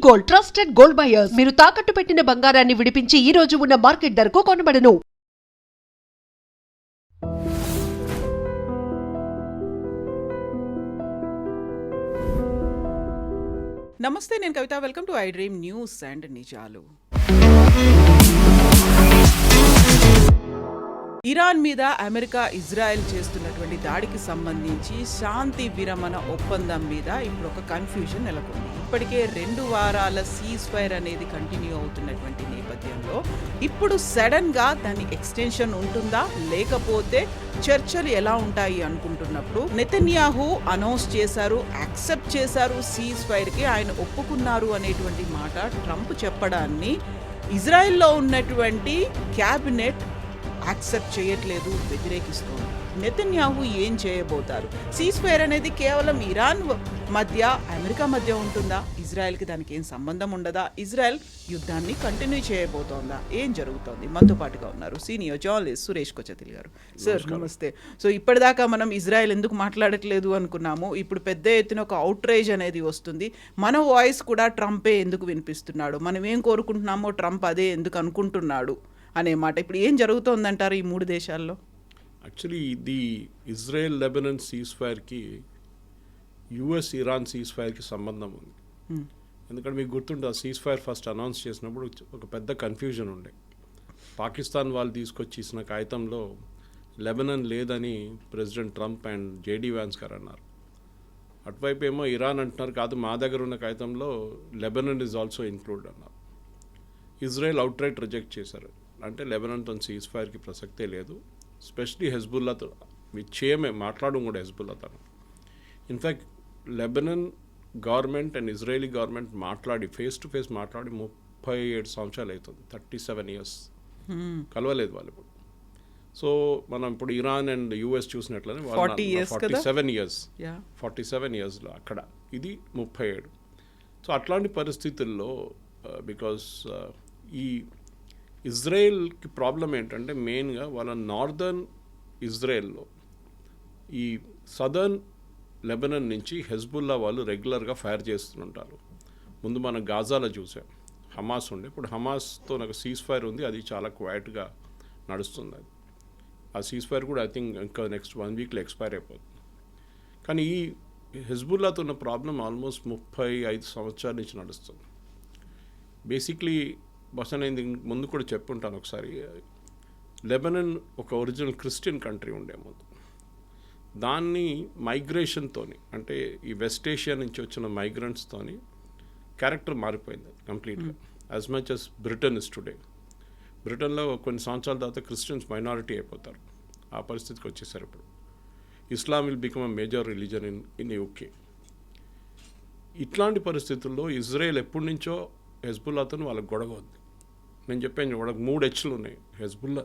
Gold, trusted gold buyers. మీరు తాకట్టు పెట్టిన బంగారాన్ని విడిపించి ఈ రోజు ఉన్న మార్కెట్ ధరకు కొనబడను. నమస్తే, నేను Kavitha. Welcome to iDream news and నిజాలు. ఇరాన్ మీద అమెరికా, ఇజ్రాయెల్ చేస్తున్నటువంటి దాడికి సంబంధించి శాంతి విరమణ ఒప్పందం మీద ఇప్పుడు ఒక కన్ఫ్యూజన్ నెలకొంది. ఇప్పటికే 2 వారాల సీజ్ ఫైర్ అనేది కంటిన్యూ అవుతున్నటువంటి నేపథ్యంలో ఇప్పుడు సడన్ గా దాని ఎక్స్టెన్షన్ ఉంటుందా, లేకపోతే చర్చలు ఎలా ఉంటాయి అనుకుంటున్నప్పుడు నెతన్యాహు అనౌన్స్ చేశారు, యాక్సెప్ట్ చేశారు సీజ్ ఫైర్ కి, ఆయన ఒప్పుకున్నారు అనేటువంటి మాట ట్రంప్ చెప్పడాన్ని ఇజ్రాయెల్లో ఉన్నటువంటి క్యాబినెట్ యాక్సెప్ట్ చేయట్లేదు, వ్యతిరేకిస్తోంది. నెతన్యాహు ఏం చేయబోతారు? సీజ్ ఫైర్ అనేది కేవలం ఇరాన్ మధ్య, అమెరికా మధ్య ఉంటుందా? ఇజ్రాయెల్కి దానికి ఏం సంబంధం ఉండదా? ఇజ్రాయెల్ యుద్ధాన్ని కంటిన్యూ చేయబోతోందా? ఏం జరుగుతోంది? మనతో పాటుగా ఉన్నారు సీనియర్ జర్నలిస్ట్ సురేష్ కొచతిల్ గారు. సార్ నమస్తే. సో ఇప్పటిదాకా మనం ఇజ్రాయెల్ ఎందుకు మాట్లాడట్లేదు అనుకున్నాము, ఇప్పుడు పెద్ద ఎత్తున ఒక అవుట్రేజ్ అనేది వస్తుంది. మన వాయిస్ కూడా ట్రంపే ఎందుకు వినిపిస్తున్నాడు, మనం ఏం కోరుకుంటున్నామో ట్రంప్ అదే ఎందుకు అనుకుంటున్నాడు అనే మాట. ఇప్పుడు ఏం జరుగుతోందంటారు ఈ 3 దేశాల్లో? యాక్చువల్లీ ఇది ఇజ్రాయెల్ లెబనాన్ సీజ్ ఫైర్కి యుఎస్ ఇరాన్ సీజ్ ఫైర్కి సంబంధం ఉంది. ఎందుకంటే మీకు గుర్తుంటే ఆ సీజ్ ఫైర్ ఫస్ట్ అనౌన్స్ చేసినప్పుడు ఒక పెద్ద కన్ఫ్యూజన్ ఉండే. పాకిస్తాన్ వాళ్ళు తీసుకొచ్చి ఇచ్చిన కాగితంలో లెబనాన్ లేదని president Trump and JD Vance గారు అన్నారు. అటువైపు ఏమో ఇరాన్ అంటున్నారు, కాదు మా దగ్గర ఉన్న కాగితంలో లెబనాన్ ఈజ్ ఆల్సో ఇంక్లూడ్ అన్నారు. ఇజ్రాయెల్ అవుట్రైట్ రిజెక్ట్ చేశారు. అంటే లెబనాన్తో సీజ్ ఫైర్కి ప్రసక్తే లేదు. స్పెషలీ హెజ్బుల్లాతో చేయమే మాట్లాడడం కూడా హెజ్బుల్లాతో. In fact Lebanon government and Israeli government మాట్లాడి ఫేస్ టు ఫేస్ మాట్లాడి 37 సంవత్సరాలు అవుతుంది, 37 years కలవలేదు వాళ్ళు ఇప్పుడు. సో మనం ఇప్పుడు ఇరాన్ అండ్ యుఎస్ చూసినట్లనే 47 yearsలో అక్కడ ఇది 37. సో అట్లాంటి పరిస్థితుల్లో బికాస్ ఈ ఇజ్రాయెల్కి ప్రాబ్లం ఏంటంటే మెయిన్గా వాళ్ళ నార్దర్న్ ఇజ్రాయెల్లో ఈ సదర్న్ లెబనాన్ నుంచి హెజ్బుల్లా వాళ్ళు రెగ్యులర్గా ఫైర్ చేస్తుంటారు. ముందు మనం గాజాలో చూసాం, హమాస్ ఉండే. ఇప్పుడు హమాస్తో నాకు సీజ్ ఫైర్ ఉంది, అది చాలా క్వైట్గా నడుస్తుంది. అది ఆ సీజ్ ఫైర్ కూడా ఐ థింక్ ఇంకా నెక్స్ట్ 1 weekలో ఎక్స్పైర్ అయిపోతుంది. కానీ ఈ హెజ్బుల్లాతో ఉన్న ప్రాబ్లం ఆల్మోస్ట్ 35 సంవత్సరాల నుంచి నడుస్తుంది. బేసిక్లీ బహుశా నేను ముందు కూడా చెప్పుంటాను ఒకసారి, లెబనాన్ ఒక ఒరిజినల్ క్రిస్టియన్ కంట్రీ ఉండే ముందు. దాన్ని మైగ్రేషన్తోని, అంటే ఈ వెస్ట్ ఏషియా నుంచి వచ్చిన మైగ్రెంట్స్తోని క్యారెక్టర్ మారిపోయింది కంప్లీట్గా. As much as Britain is today. బ్రిటన్లో కొన్ని సంవత్సరాల తర్వాత క్రిస్టియన్స్ మైనారిటీ అయిపోతారు, ఆ పరిస్థితికి వచ్చేసారు. ఇప్పుడు Islam will become a major religion in UK. ఇట్లాంటి పరిస్థితుల్లో ఇజ్రాయెల్ ఎప్పటి నుంచో హెజ్బుల్లాతో వాళ్ళకి గొడవ ఉంది. నేను చెప్పాను వాళ్ళకి 3 H'లు ఉన్నాయి: హెజ్బుల్లా,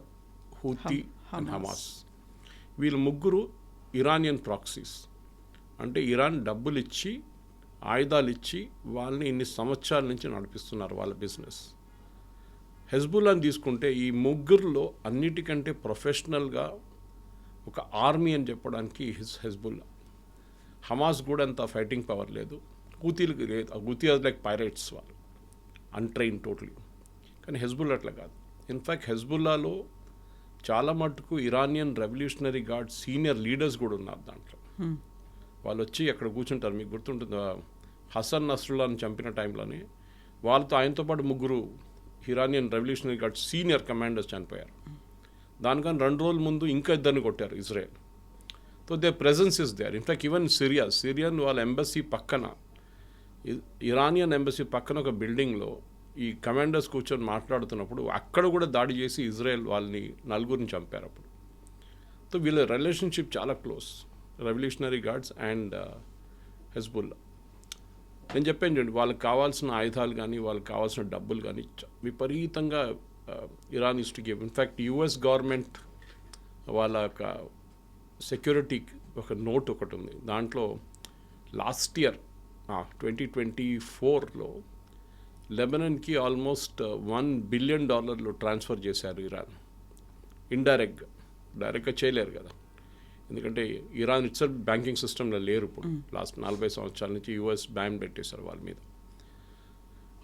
హూతీ అండ్ హమాస్. వీళ్ళు ముగ్గురు ఇరానియన్ ప్రాక్సీస్. అంటే ఇరాన్ డబ్బులు ఇచ్చి, ఆయుధాలు ఇచ్చి వాళ్ళని ఇన్ని సంవత్సరాల నుంచి నడిపిస్తున్నారు వాళ్ళ బిజినెస్. హెజ్బుల్లాని తీసుకుంటే ఈ ముగ్గురులో అన్నిటికంటే ప్రొఫెషనల్గా ఒక ఆర్మీ అని చెప్పడానికి హెజ్బుల్లా. హమాస్ కూడా అంత ఫైటింగ్ పవర్ లేదు, హూతీలకు లేదు. హూతీ లైక్ పైరేట్స్, వాళ్ళు అన్ట్రైన్ టోటలీ. కానీ హెజ్బుల్లా అట్లా కాదు. ఇన్ఫ్యాక్ట్ హెజ్బుల్లాలో చాలా మటుకు Iranian revolutionary guard senior leaders కూడా ఉన్నారు దాంట్లో. వాళ్ళు వచ్చి అక్కడ కూర్చుంటారు. మీకు గుర్తుంటుంది, హసన్ నస్రుల్లాని చంపిన టైంలోనే వాళ్ళతో ఆయనతో పాటు 3 Iranian revolutionary guard senior commanders చనిపోయారు. దానికన్నా 2 రోజుల ముందు ఇంకా 2 కొట్టారు Israel. So their presence is there. In fact even Syrian వాళ్ళ ఎంబసీ పక్కన, ఇరానియన్ ఎంబసీ పక్కన ఒక బిల్డింగ్లో ఈ కమాండర్స్ కూర్చొని మాట్లాడుతున్నప్పుడు అక్కడ కూడా దాడి చేసి ఇజ్రాయెల్ వాళ్ళని 4 చంపారు అప్పుడు. సో వీళ్ళ రిలేషన్షిప్ చాలా close, revolutionary guards and Hezbollah. నేను చెప్పాను చూడండి, వాళ్ళకి కావాల్సిన ఆయుధాలు కానీ వాళ్ళకి కావాల్సిన డబ్బులు కానీ విపరీతంగా Iran is to give. In fact US government వాళ్ళ సెక్యూరిటీకి ఒక నోట్ ఒకటి ఉంది. దాంట్లో లాస్ట్ ఇయర్ 2024లో లెబనాన్కి ఆల్మోస్ట్ $1 billion ట్రాన్స్ఫర్ చేశారు ఇరాన్. డైరెక్ట్గా చేయలేరు కదా, ఎందుకంటే ఇరాన్ ఇట్సెల్ఫ్ బ్యాంకింగ్ సిస్టంలో లేరు ఇప్పుడు. లాస్ట్ 40 సంవత్సరాల నుంచి యుఎస్ బ్యాన్ పెట్టేశారు వాళ్ళ మీద.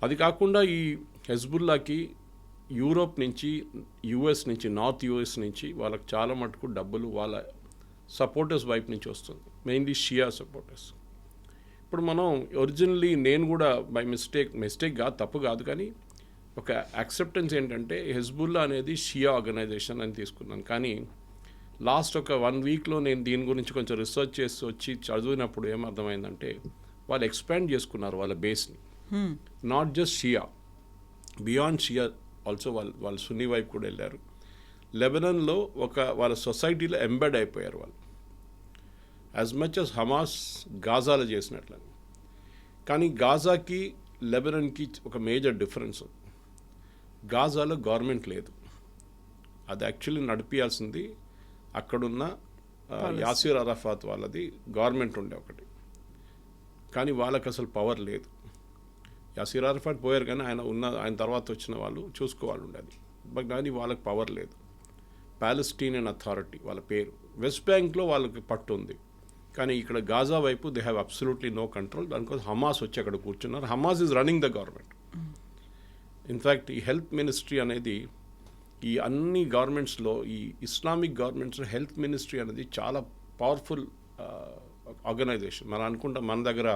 అది కాకుండా ఈ హెజ్బుల్లాకి యూరోప్ నుంచి, యుఎస్ నుంచి, నార్త్ యుఎస్ నుంచి వాళ్ళకి చాలా మటుకు డబ్బులు వాళ్ళ సపోర్టర్స్ వైపు నుంచి వస్తుంది, మెయిన్లీ షియా సపోర్టర్స్. ఇప్పుడు మనం ఒరిజినల్లీ నేను కూడా బై మిస్టేక్ కాదు, తప్పు కాదు, కానీ ఒక యాక్సెప్టెన్స్ ఏంటంటే హెజ్బుల్లా అనేది షియా ఆర్గనైజేషన్ అని తీసుకున్నాను. కానీ లాస్ట్ ఒక 1 వీక్లో నేను దీని గురించి కొంచెం రీసెర్చ్ చేసి వచ్చి చదివినప్పుడు ఏమర్థమైందంటే వాళ్ళు ఎక్స్పాండ్ చేసుకున్నారు వాళ్ళ బేస్ని. Not just Shia, beyond Shia also వాళ్ళు సున్నీ వైపు కూడా వెళ్ళారు. లెబనాన్లో వాళ్ళ సొసైటీలో ఎంబెడ్ అయిపోయారు వాళ్ళు, యాజ్ మచ్ as హమాస్ గాజాలో చేసినట్లని. కానీ గాజాకి లెబనాన్కి ఒక మేజర్ డిఫరెన్స్ ఉంది. గాజాలో గవర్నమెంట్ లేదు, అది యాక్చువల్లీ నడిపించాల్సింది అక్కడున్న యాసిర్ అరాఫాత్ వాళ్ళది గవర్నమెంట్ ఉండే ఒకటి, కానీ వాళ్ళకి అసలు పవర్ లేదు. యాసిర్ అరాఫాత్ పోయారు, కానీ ఆయన తర్వాత వచ్చిన వాళ్ళు చూసుకోవాలి ఉండేది, బట్ కానీ వాళ్ళకి పవర్ లేదు. పాలెస్టీనియన్ అథారిటీ వాళ్ళ పేరు. వెస్ట్ బ్యాంక్లో వాళ్ళకి పట్టు ఉంది, కానీ ఇక్కడ గాజా వైపు they have absolutely no control. దానికోసం హమాస్ వచ్చి అక్కడ కూర్చున్నారు. Hamas is running the government. In fact ఈ హెల్త్ మినిస్ట్రీ అనేది ఈ అన్ని గవర్నమెంట్స్లో, ఈ ఇస్లామిక్ గవర్నమెంట్స్లో హెల్త్ మినిస్ట్రీ అనేది చాలా పవర్ఫుల్ ఆర్గనైజేషన్. మనం అనుకుంటాం మన దగ్గర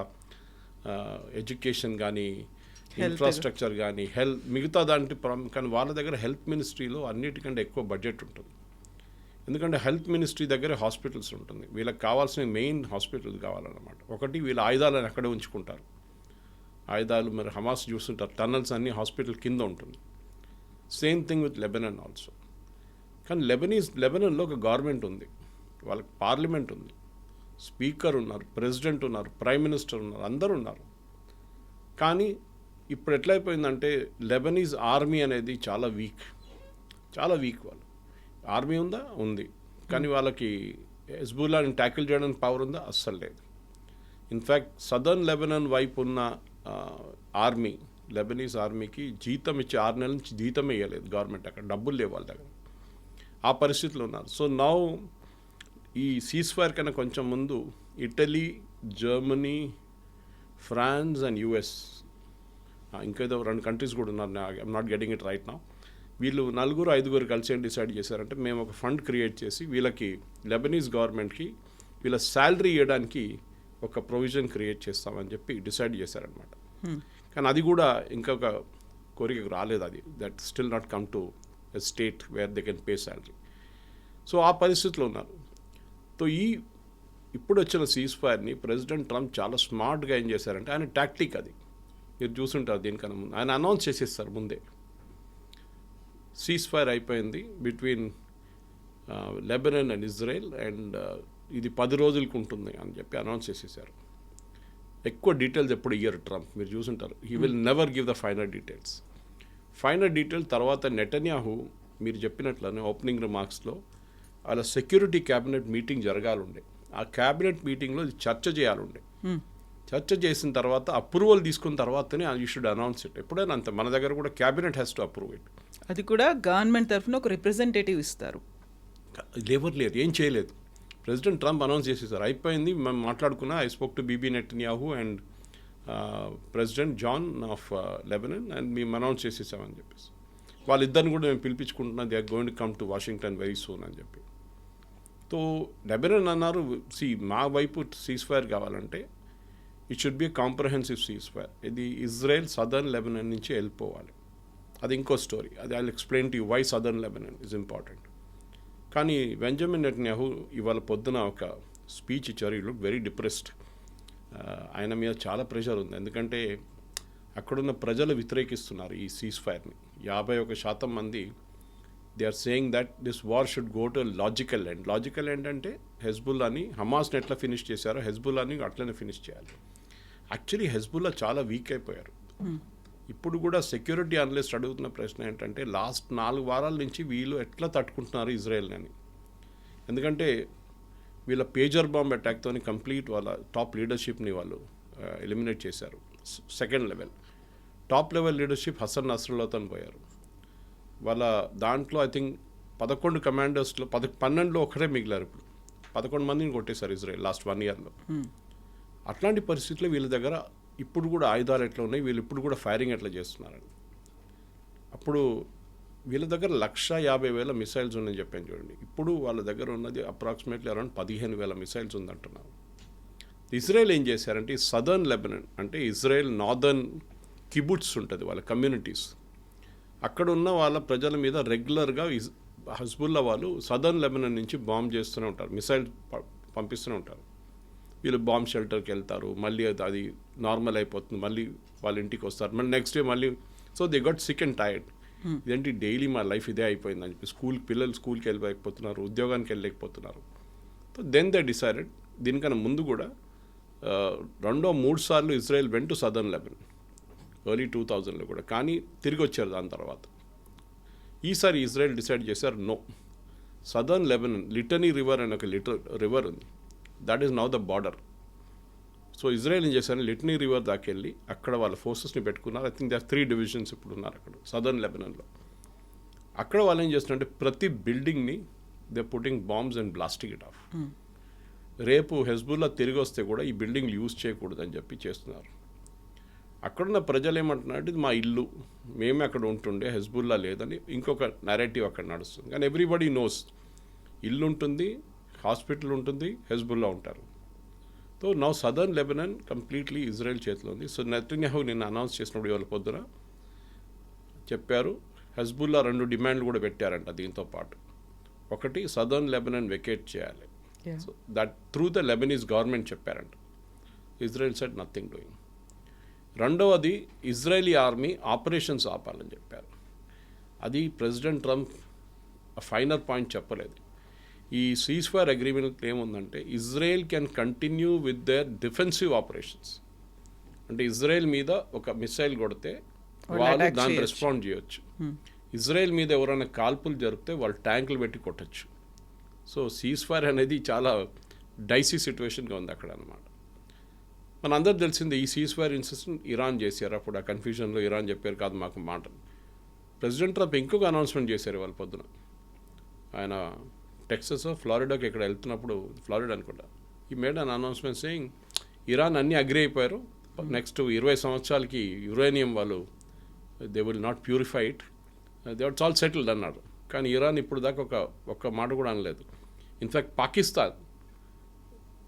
ఎడ్యుకేషన్ కానీ, ఇన్ఫ్రాస్ట్రక్చర్ కానీ, మిగతా దాంట్లో కానీ వాళ్ళ దగ్గర హెల్త్ మినిస్ట్రీలో అన్నిటికంటే ఎక్కువ బడ్జెట్ ఉంటుంది. ఎందుకంటే హెల్త్ మినిస్ట్రీ దగ్గర హాస్పిటల్స్ ఉంటుంది, వీళ్ళకి కావాల్సిన మెయిన్ హాస్పిటల్స్ కావాలన్నమాట. ఒకటి వీళ్ళ ఆయుధాలను అక్కడే ఉంచుకుంటారు, ఆయుధాలు మరి హమాస్ చూస్తుంటారు, టన్నల్స్ అన్నీ హాస్పిటల్ కింద ఉంటుంది. Same thing with Lebanon also. కానీ లెబనాన్లో ఒక గవర్నమెంట్ ఉంది, వాళ్ళకి పార్లమెంట్ ఉంది, స్పీకర్ ఉన్నారు, ప్రెసిడెంట్ ఉన్నారు, ప్రైమ్ మినిస్టర్ ఉన్నారు, అందరూ ఉన్నారు. కానీ ఇప్పుడు ఎట్లయిపోయిందంటే లెబనీస్ ఆర్మీ అనేది చాలా వీక్ వాళ్ళు. ఆర్మీ ఉందా? ఉంది, కానీ వాళ్ళకి హెజ్బుల్లాని ట్యాకిల్ చేయడానికి పవర్ ఉందా? అస్సలు లేదు. ఇన్ఫ్యాక్ట్ సదర్న్ లెబనాన్ వైపు ఉన్న ఆర్మీ, లెబనీస్ ఆర్మీకి జీతం ఇచ్చి 6 నెలల నుంచి జీతం ఇవ్వలేదు గవర్నమెంట్, అక్కడ డబ్బులు లేవు వాళ్ళ దగ్గర. ఆ పరిస్థితిలో ఉన్నారు. సో నౌ ఈ సీజ్ ఫైర్ కన్నా కొంచెం ముందు Italy, Germany, France and US, ఇంకేదో 2 కంట్రీస్ కూడా ఉన్నారు, I'm not getting it right now. వీళ్ళు 4-5 కలిసి ఏం డిసైడ్ చేశారంటే మేము ఒక ఫండ్ క్రియేట్ చేసి వీళ్ళకి లెబనీస్ గవర్నమెంట్కి వీళ్ళ శాలరీ ఇవ్వడానికి ఒక ప్రొవిజన్ క్రియేట్ చేస్తామని చెప్పి డిసైడ్ చేశారనమాట. కానీ అది కూడా ఇంకొక కోరికకు రాలేదు, అది that still not come to a state where they can pay salary. So ఆ పరిస్థితిలో ఉన్నారు. సో ఇప్పుడు వచ్చిన సీజ్ ఫైర్ని ప్రెసిడెంట్ ట్రంప్ చాలా స్మార్ట్గా ఏం చేశారంటే, ఆయన టాక్టిక్ అది మీరు చూసుంటారు, దీనికన్నా ముందు ఆయన అనౌన్స్ చేసేస్తారు ముందే, సీజ్ ఫైర్ అయిపోయింది between Lebanon and Israel and ఇది 10 రోజులకు ఉంటుంది అని చెప్పి అనౌన్స్ చేసేసారు. ఎక్కువ డీటెయిల్స్ ఎప్పుడు ఇయ్యరు ట్రంప్, మీరు చూసుంటారు. He will never give the final details. తర్వాత నెటన్యాహు మీరు చెప్పినట్లనే ఓపెనింగ్ రిమార్క్స్లో వాళ్ళ సెక్యూరిటీ క్యాబినెట్ మీటింగ్ జరగాలండే, ఆ క్యాబినెట్ మీటింగ్లో చర్చ చేయాలండే. చర్చ చేసిన తర్వాత అప్రూవల్ తీసుకున్న తర్వాతనే యూ షుడ్ అనౌన్స్ ఇట్. ఎప్పుడైనా అంతే, మన దగ్గర కూడా cabinet has to approve it. అది కూడా గవర్నమెంట్ తరఫున ఒక రిప్రజెంటేటివ్ ఇస్తారు. ఎవరు లేరు, ఏం చేయలేదు. ప్రెసిడెంట్ ట్రంప్ అనౌన్స్ చేసేసారు, అయిపోయింది, మేము మాట్లాడుకున్నా. I spoke to Bibi Netanyahu and president John of Lebanon and మేము అనౌన్స్ చేసేసామని చెప్పేసి. వాళ్ళిద్దరిని కూడా మేము పిలిపించుకుంటున్నాం, they are going to come to Washington very soon అని చెప్పి. సో లెబనాన్ అన్నారు, మా వైపు సీజ్ ఫైర్ కావాలంటే it should be comprehensive cease fire. ఇది ఇజ్రాయెల్ సదర్న్ లెబనాన్ నుంచి వెళ్ళిపోవాలి, అది ఇంకో స్టోరీ, అది I will explain to you why southern Lebanon is important. కానీ బెంజమిన్ నెటన్యాహు ఇవాళ పొద్దున ఒక స్పీచ్ ఇచ్చారు. ఈ లుక్ వెరీ డిప్రెస్డ్. ఆయన మీద చాలా ప్రెషర్ ఉంది, ఎందుకంటే అక్కడున్న ప్రజలు వ్యతిరేకిస్తున్నారు ఈ సీజ్ ఫైర్ని. 51% మంది they are saying that this war should go to logical end. Logical end అంటే హెజ్బుల్లాని, హమాస్ని ఎట్లా ఫినిష్ చేశారో హెజ్బుల్లాని అట్లనే ఫినిష్ చేయాలి. యాక్చువల్లీ హెజ్బుల్లా చాలా వీక్ అయిపోయారు. ఇప్పుడు కూడా సెక్యూరిటీ అనలిస్ట్ అడుగుతున్న ప్రశ్న ఏంటంటే లాస్ట్ 4 వారాల నుంచి వీళ్ళు ఎట్లా తట్టుకుంటున్నారు ఇజ్రాయెల్ని. ఎందుకంటే వీళ్ళ పేజర్ బాంబ్ అటాక్తో కంప్లీట్ వాళ్ళ టాప్ లీడర్షిప్ని వాళ్ళు ఎలిమినేట్ చేశారు. Second level top level leadership Hassan నస్రుల్లాతో పోయారు. వాళ్ళ దాంట్లో ఐ థింక్ 11 కమాండర్స్లో 12లో ఒకటే మిగిలారు. ఇప్పుడు 11 మందిని కొట్టేశారు ఇజ్రాయెల్ లాస్ట్ 1 ఇయర్లో. అట్లాంటి పరిస్థితుల్లో వీళ్ళ దగ్గర ఇప్పుడు కూడా ఆయుధాలు ఎట్లా ఉన్నాయి, వీళ్ళు ఇప్పుడు కూడా ఫైరింగ్ ఎట్లా చేస్తున్నారని. అప్పుడు వీళ్ళ దగ్గర 150,000 మిసైల్స్ ఉన్నాయని చెప్పాను చూడండి. ఇప్పుడు వాళ్ళ దగ్గర ఉన్నది అప్రాక్సిమేట్లీ అరౌండ్ 15,000 మిసైల్స్ ఉందంటున్నారు. ఇజ్రాయెల్ ఏం చేశారంటే ఈ సదర్న్ లెబనన్ అంటే ఇజ్రాయెల్ నార్దర్న్ కిబుట్స్ ఉంటుంది వాళ్ళ కమ్యూనిటీస్, అక్కడ ఉన్న వాళ్ళ ప్రజల మీద రెగ్యులర్గా హజ్బుల్లా వాళ్ళు సదర్న్ లెబనన్ నుంచి బాంబ్ చేస్తూనే ఉంటారు, మిసైల్ పంపిస్తూనే ఉంటారు. వీళ్ళు బాంబ్ షెల్టర్కి వెళ్తారు, మళ్ళీ అది నార్మల్ అయిపోతుంది, మళ్ళీ వాళ్ళ ఇంటికి వస్తారు, మళ్ళీ నెక్స్ట్ డే మళ్ళీ. So they got sick and tired. ఇదేంటి డైలీ మా లైఫ్ ఇదే అయిపోయిందని చెప్పి పిల్లలు స్కూల్కి వెళ్ళలేకపోతున్నారు, ఉద్యోగానికి వెళ్ళలేకపోతున్నారు. సో దెన్ దే డిసైడెడ్ దీనికన్నా ముందు కూడా 2-3 సార్లు Israel went to southern Lebanon early 2000లో కూడా, కానీ తిరిగి వచ్చారు దాని తర్వాత. ఈసారి ఇజ్రాయెల్ డిసైడ్ చేశారు no, southern Lebanon Litani river అనే ఒక రివర్ ఉంది, that is now the border. So Israel ఏం చేశారు, లిటనీ రివర్ దాకా వెళ్ళి అక్కడ వాళ్ళ ఫోర్సెస్ని పెట్టుకున్నారు. ఐ థింక్ దే 3 డివిజన్స్ ఇప్పుడు ఉన్నారు అక్కడ సదర్న్ లెబనన్లో. అక్కడ వాళ్ళు ఏం చేస్తున్నారంటే ప్రతి బిల్డింగ్ని they putting bombs and blasting it off. రేపు హెజ్బుల్లా తిరిగి వస్తే కూడా ఈ బిల్డింగ్లు యూజ్ చేయకూడదని చెప్పి చేస్తున్నారు. అక్కడున్న ప్రజలు ఏమంటున్నారంటే ఇది మా ఇల్లు, మేమే అక్కడ ఉంటుండే, హెజ్బుల్లా లేదని ఇంకొక నెరేటివ్ అక్కడ నడుస్తుంది. కానీ ఎవ్రీబడీ నోస్ ఇల్లు ఉంటుంది, హాస్పిటల్ ఉంటుంది, హెజ్బుల్లా ఉంటారు. So now southern Lebanon completely Israel చేతిలో ఉంది. సో నెతన్యాహు నిన్న అనౌన్స్ చేసినప్పుడు ఇవాళ పొద్దున చెప్పారు, హెజ్బుల్లా 2 డిమాండ్లు కూడా పెట్టారంట దీంతో పాటు. ఒకటి సదర్న్ లెబనన్ వెకేట్ చేయాలి, so that through the Lebanese government చెప్పారంట. Israel said nothing doing. రెండవది ఇజ్రాయలీ ఆర్మీ ఆపరేషన్స్ ఆపాలని చెప్పారు. అది ప్రెసిడెంట్ ట్రంప్ ఫైనల్ పాయింట్ చెప్పలేదు. ఈ సీజ్ ఫైర్ అగ్రిమెంట్ ఏముందంటే Israel can continue with their defensive operations. అంటే ఇజ్రాయెల్ మీద ఒక మిసైల్ కొడితే వాళ్ళు దాన్ని రెస్పాండ్ చేయొచ్చు. ఇజ్రాయెల్ మీద ఎవరైనా కాల్పులు జరిపితే వాళ్ళు ట్యాంకులు పెట్టి కొట్టచ్చు. సో సీజ్ ఫైర్ అనేది చాలా డైసీ సిచ్యువేషన్గా ఉంది అక్కడ అనమాట. మనందరూ తెలిసిందే ఈ సీజ్ ఫైర్ ఇన్సిస్టెంట్ ఇరాన్ చేశారు. అప్పుడు ఆ కన్ఫ్యూజన్లో ఇరాన్ చెప్పారు కాదు మాకు మాటలు. ప్రెసిడెంట్ ట్రంప్ ఇంకొక అనౌన్స్మెంట్ చేశారు వాళ్ళ పొద్దున. ఆయన టెక్సస్ ఫ్లారిడాకి ఇక్కడ వెళ్తున్నప్పుడు, ఫ్లారిడా అనుకుంటా, ఈ made an announcement saying Iran అన్నీ అగ్రి అయిపోయారు, నెక్స్ట్ 20 సంవత్సరాలకి యురేనియం వాళ్ళు they will not purify it, they are all settled అన్నారు. కానీ ఇరాన్ ఇప్పుడు దాకా ఒక్క మాట కూడా అనలేదు. ఇన్ఫ్యాక్ట్ పాకిస్తాన్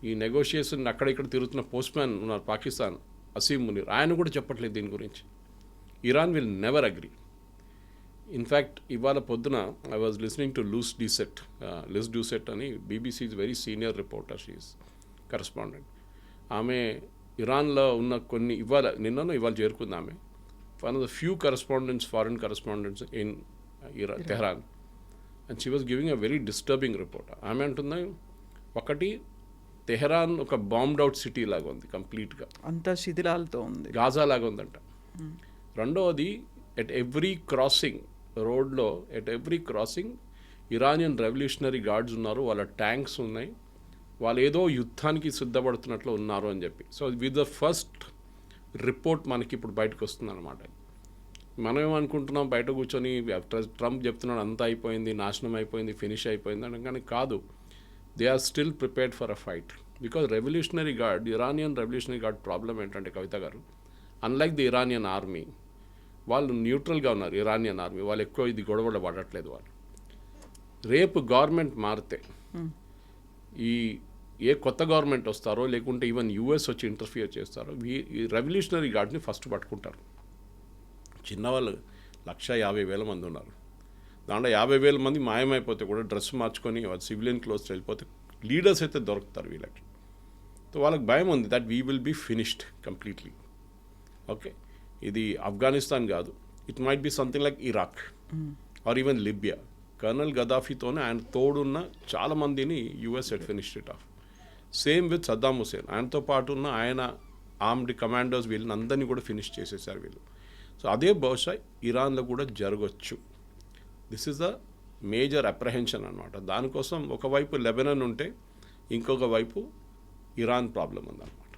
ఈ నెగోషియేషన్ అక్కడిక్కడ తిరుగుతున్న పోస్ట్ మ్యాన్ ఉన్నారు పాకిస్తాన్, అసీం మునీర్, ఆయన కూడా చెప్పట్లేదు దీని గురించి. Iran will never agree. In fact ఇవాళ పొద్దున I was listening to Lyse Doucet అని BBC is very senior reporter, she's correspondent. ఆమె ఇరాన్లో ఉన్న కొన్ని ఇవాళ చేరుకుంది ఆమె. One of the few correspondents, foreign correspondents in Tehran, and she was giving a very disturbing report. ఆమె అంటున్నా, ఒకటి తెహ్రాన్ ఒక బాంబ్డ్ అవుట్ సిటీ లాగా ఉంది, కంప్లీట్గా అంతా శిథిలాలతో ఉంది, గాజా లాగా ఉందంట. రెండవది ఎట్ ఎవ్రీ క్రాసింగ్ రోడ్లో, at every crossing Iranian revolutionary guards ఉన్నారు, వాళ్ళ ట్యాంక్స్ ఉన్నాయి, వాళ్ళు ఏదో యుద్ధానికి సిద్ధపడుతున్నట్లు ఉన్నారు అని చెప్పి. So with the first report మనకి ఇప్పుడు బయటకు వస్తుంది అనమాట. మనం ఏమనుకుంటున్నాం బయట కూర్చొని ట్రంప్ చెప్తున్నాడు అంతా అయిపోయింది, నాశనం అయిపోయింది, ఫినిష్ అయిపోయింది అని, కానీ కాదు. They are still prepared for a fight because revolutionary guard, Iranian revolutionary guard problem ఏంటంటే కవిత గారు, అన్లైక్ ది ఇరానియన్ ఆర్మీ, వాళ్ళు న్యూట్రల్గా ఉన్నారు. ఇరానియన్ ఆర్మీ వాళ్ళు ఎక్కువ ఇది గొడవలు పడట్లేదు. వాళ్ళు రేపు గవర్నమెంట్ మారితే ఏ కొత్త గవర్నమెంట్ వస్తారో లేకుంటే ఈవెన్ యూఎస్ వచ్చి ఇంటర్ఫియర్ చేస్తారో ఈ రెవల్యూషనరీ గార్డ్ని ఫస్ట్ పట్టుకుంటారు. చిన్నవాళ్ళు 150,000 మంది ఉన్నారు, దాంట్లో 50,000 మంది మాయమైపోతే కూడా డ్రెస్ మార్చుకొని వాళ్ళు సివిలియన్ క్లోత్స్ వెళ్ళిపోతే లీడర్స్ అయితే దొరుకుతారు వీళ్ళకి. సో వాళ్ళకి భయం ఉంది that we will be finished completely. Okay, ఇది ఆఫ్ఘనిస్తాన్ కాదు, it might be something like Iraq or even Libya. Colonel గదాఫీతోనే ఆయన తోడున్న చాలామందిని US at finished it off. Same with Saddam Hussein, ఆయనతో పాటు ఉన్న ఆయన ఆర్మ్డ్ కమాండర్స్ వీళ్ళని అందరినీ కూడా ఫినిష్ చేసేసారు వీళ్ళు. సో అదే బహుశా ఇరాన్లో కూడా జరగచ్చు. This is the major apprehension అనమాట. దానికోసం ఒకవైపు లెబనాన్ ఉంటే ఇంకొక వైపు ఇరాన్ ప్రాబ్లం ఉందన్నమాట.